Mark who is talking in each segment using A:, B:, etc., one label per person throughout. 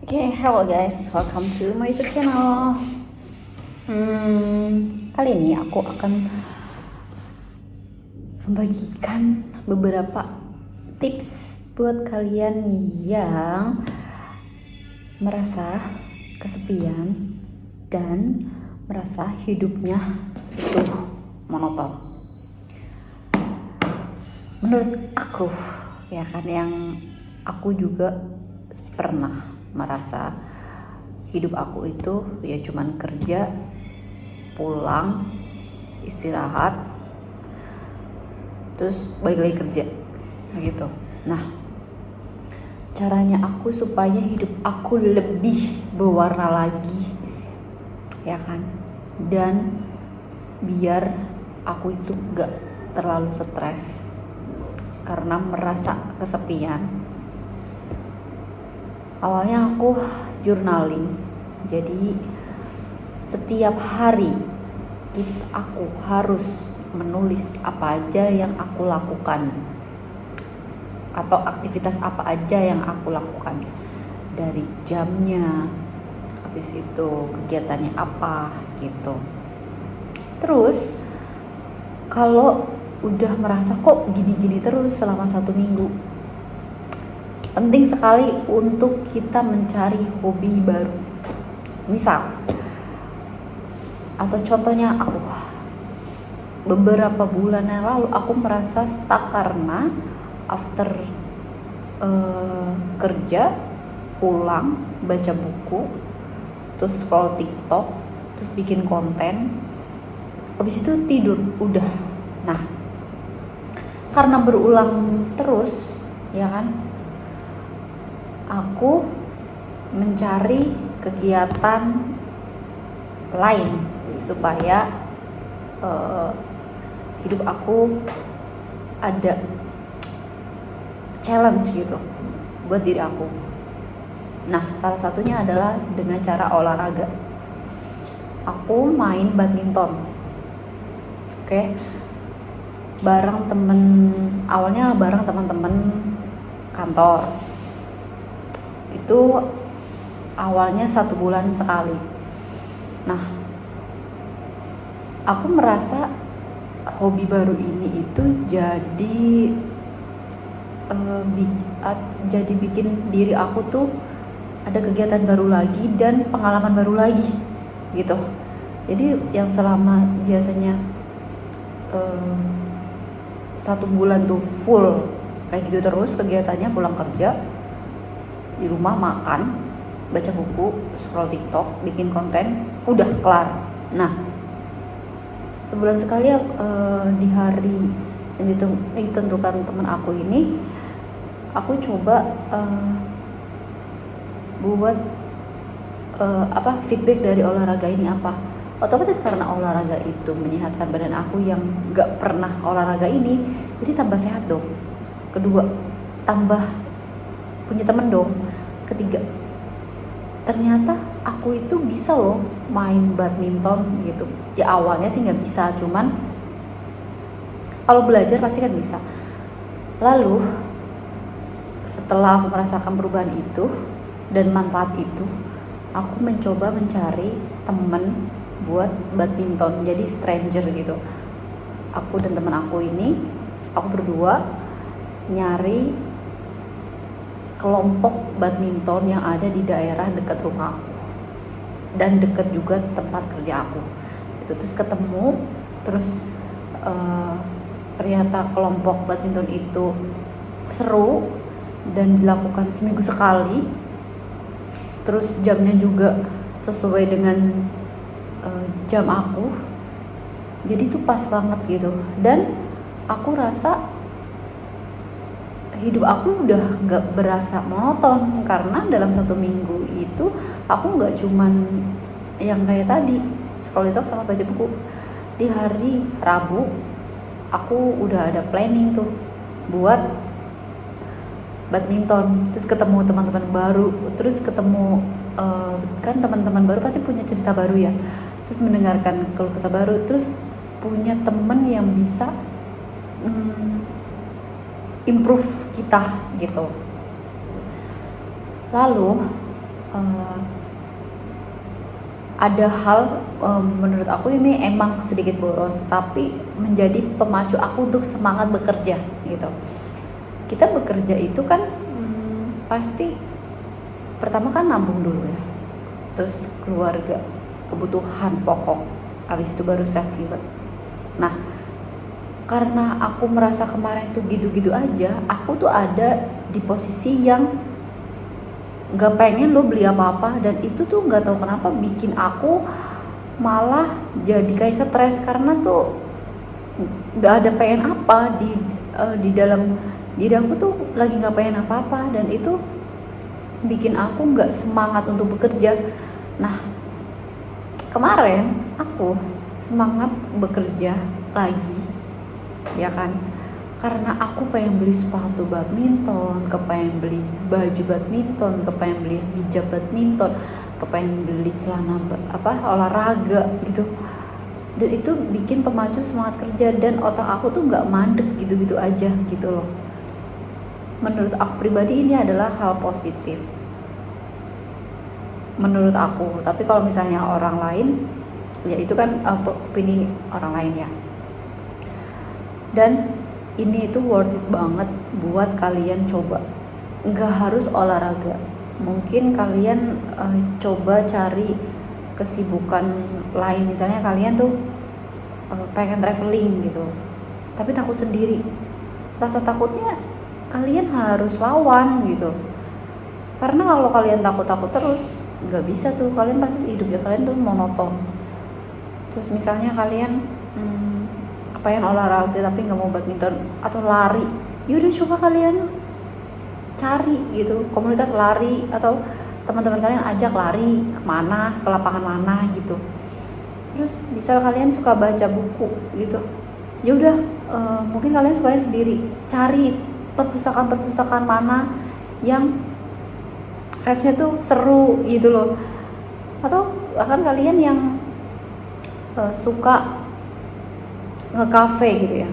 A: Hello guys, welcome to my YouTube channel. Kali ini aku akan membagikan beberapa tips buat kalian yang merasa kesepian dan merasa hidupnya itu monoton. Menurut aku, ya kan, yang aku juga pernah merasa hidup aku itu ya cuman kerja, pulang, istirahat, terus balik lagi kerja gitu. Nah, caranya aku supaya hidup aku lebih berwarna lagi, ya kan, dan biar aku itu gak terlalu stres karena merasa kesepian. Awalnya aku journaling, jadi setiap hari aku harus menulis apa aja yang aku lakukan atau aktivitas apa aja yang aku lakukan, dari jamnya, habis itu kegiatannya apa gitu. Terus kalau udah merasa kok gini-gini terus selama 1 minggu, penting sekali untuk kita mencari hobi baru. Misal, atau contohnya aku beberapa bulan yang lalu aku merasa stuck karena after kerja, pulang, baca buku, terus scroll TikTok, terus bikin konten, habis itu tidur, udah. Nah, karena berulang terus, ya kan, aku mencari kegiatan lain supaya hidup aku ada challenge gitu buat diri aku. Nah, salah satunya adalah dengan cara olahraga. Aku main badminton, oke, awalnya bareng teman-teman kantor. Itu awalnya 1 bulan sekali. Nah, aku merasa hobi baru ini itu jadi bikin diri aku tuh ada kegiatan baru lagi dan pengalaman baru lagi gitu. Jadi yang selama biasanya 1 bulan tuh full kayak gitu terus kegiatannya, pulang kerja, di rumah makan, baca buku, scroll TikTok, bikin konten, udah kelar. Nah, sebulan sekali di hari yang ditentukan teman aku ini, aku coba buat feedback dari olahraga ini apa. Otomatis karena olahraga itu menyehatkan badan aku yang gak pernah olahraga ini, jadi tambah sehat dong. Kedua, tambah punya temen dong. Ketiga, ternyata aku itu bisa loh main badminton gitu. Ya awalnya sih nggak bisa, cuman kalau belajar pasti kan bisa. Lalu setelah aku merasakan perubahan itu dan manfaat itu, aku mencoba mencari temen buat badminton, jadi stranger gitu. Aku dan teman aku ini, aku berdua nyari kelompok badminton yang ada di daerah dekat rumah aku dan dekat juga tempat kerja aku. Itu terus ketemu, terus ternyata kelompok badminton itu seru dan dilakukan seminggu sekali. Terus jamnya juga sesuai dengan jam aku, jadi itu pas banget gitu. Dan aku rasa hidup aku udah gak berasa monoton karena dalam 1 minggu itu aku gak cuman yang kayak tadi scroll TikTok sama baca buku. Di hari Rabu aku udah ada planning tuh buat badminton, terus ketemu teman-teman baru, terus ketemu kan teman-teman baru pasti punya cerita baru ya, terus mendengarkan keluh kesah baru, terus punya temen yang bisa improve kita gitu. Lalu uh, ada hal menurut aku ini emang sedikit boros, tapi menjadi pemacu aku untuk semangat bekerja gitu. Kita bekerja itu kan pasti pertama kan nabung dulu ya, terus keluarga, kebutuhan pokok, habis itu baru self reward. Nah, karena aku merasa kemarin tuh gitu-gitu aja, aku tuh ada di posisi yang nggak pengen lo beli apa-apa, dan itu tuh nggak tahu kenapa bikin aku malah jadi kayak stres, karena tuh nggak ada pengen apa di dalam diri aku tuh lagi nggak pengen apa-apa, dan itu bikin aku nggak semangat untuk bekerja. Nah, kemarin aku semangat bekerja lagi, ya kan, karena aku pengen beli sepatu badminton, kepengen beli baju badminton, kepengen beli hijab badminton, kepengen beli celana olahraga gitu. Dan itu bikin pemacu semangat kerja, dan otak aku tuh nggak mandek gitu-gitu aja gitu loh. Menurut aku pribadi ini adalah hal positif menurut aku, tapi kalau misalnya orang lain ya itu kan opini orang lain ya. Dan ini itu worth it banget buat kalian coba. Nggak harus olahraga, mungkin kalian coba cari kesibukan lain. Misalnya kalian tuh pengen traveling gitu, tapi takut sendiri. Rasa takutnya kalian harus lawan gitu, karena kalau kalian takut-takut terus nggak bisa tuh, kalian pasti hidupnya kalian tuh monoton. Terus misalnya kalian kepengen olahraga tapi nggak mau badminton atau lari, yaudah coba kalian cari gitu komunitas lari, atau teman-teman kalian ajak lari kemana, ke lapangan mana gitu. Terus bisa kalian suka baca buku gitu, ya udah mungkin kalian sukanya sendiri, cari perpustakaan mana yang vibes-nya tuh seru gitu loh. Atau bahkan kalian yang suka nge-cafe gitu ya.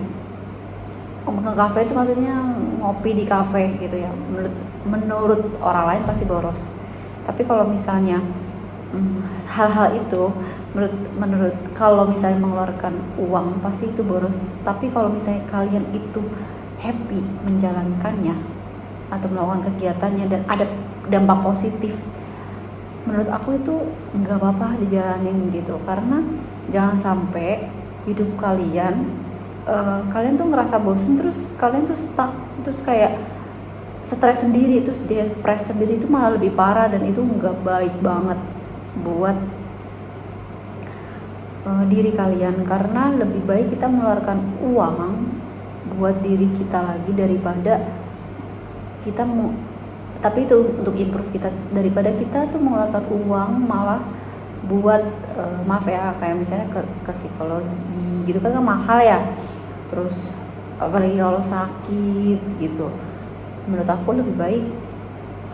A: Nge-cafe itu maksudnya ngopi di cafe gitu ya. Menurut orang lain pasti boros. Tapi kalau misalnya hal-hal itu menurut kalau misalnya mengeluarkan uang pasti itu boros. Tapi kalau misalnya kalian itu happy menjalankannya atau melakukan kegiatannya dan ada dampak positif, menurut aku itu nggak apa-apa dijalanin gitu. Karena jangan sampai hidup kalian kalian tuh ngerasa bosen, terus kalian tuh stuck, terus kayak stres sendiri, terus depres sendiri, itu malah lebih parah, dan itu nggak baik banget buat diri kalian. Karena lebih baik kita mengeluarkan uang buat diri kita lagi daripada kita mau, tapi itu untuk improve kita, daripada kita tuh mengeluarkan uang malah buat maaf ya, kayak misalnya ke psikologi gitu kan mahal ya. Terus apalagi kalau sakit gitu, menurut aku lebih baik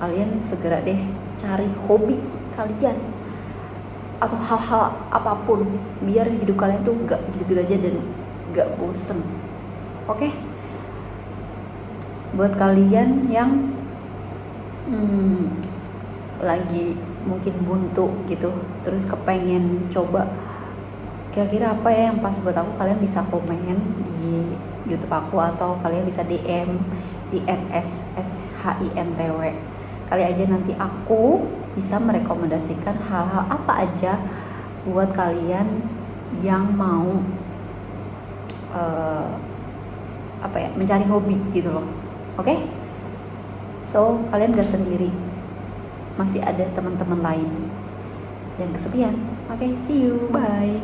A: kalian segera deh cari hobi kalian atau hal-hal apapun, biar hidup kalian tuh gak gitu-gitu aja dan gak bosen. Oke? Buat kalian yang lagi mungkin buntu gitu, terus kepengen coba kira-kira apa ya yang pas buat aku, kalian bisa komen di YouTube aku, atau kalian bisa DM di @sshintw. Kali aja nanti aku bisa merekomendasikan hal-hal apa aja buat kalian yang mau mencari hobi gitu loh. Oke? So kalian gak sendiri, masih ada teman-teman lain, jangan kesepian. Oke, see you, bye.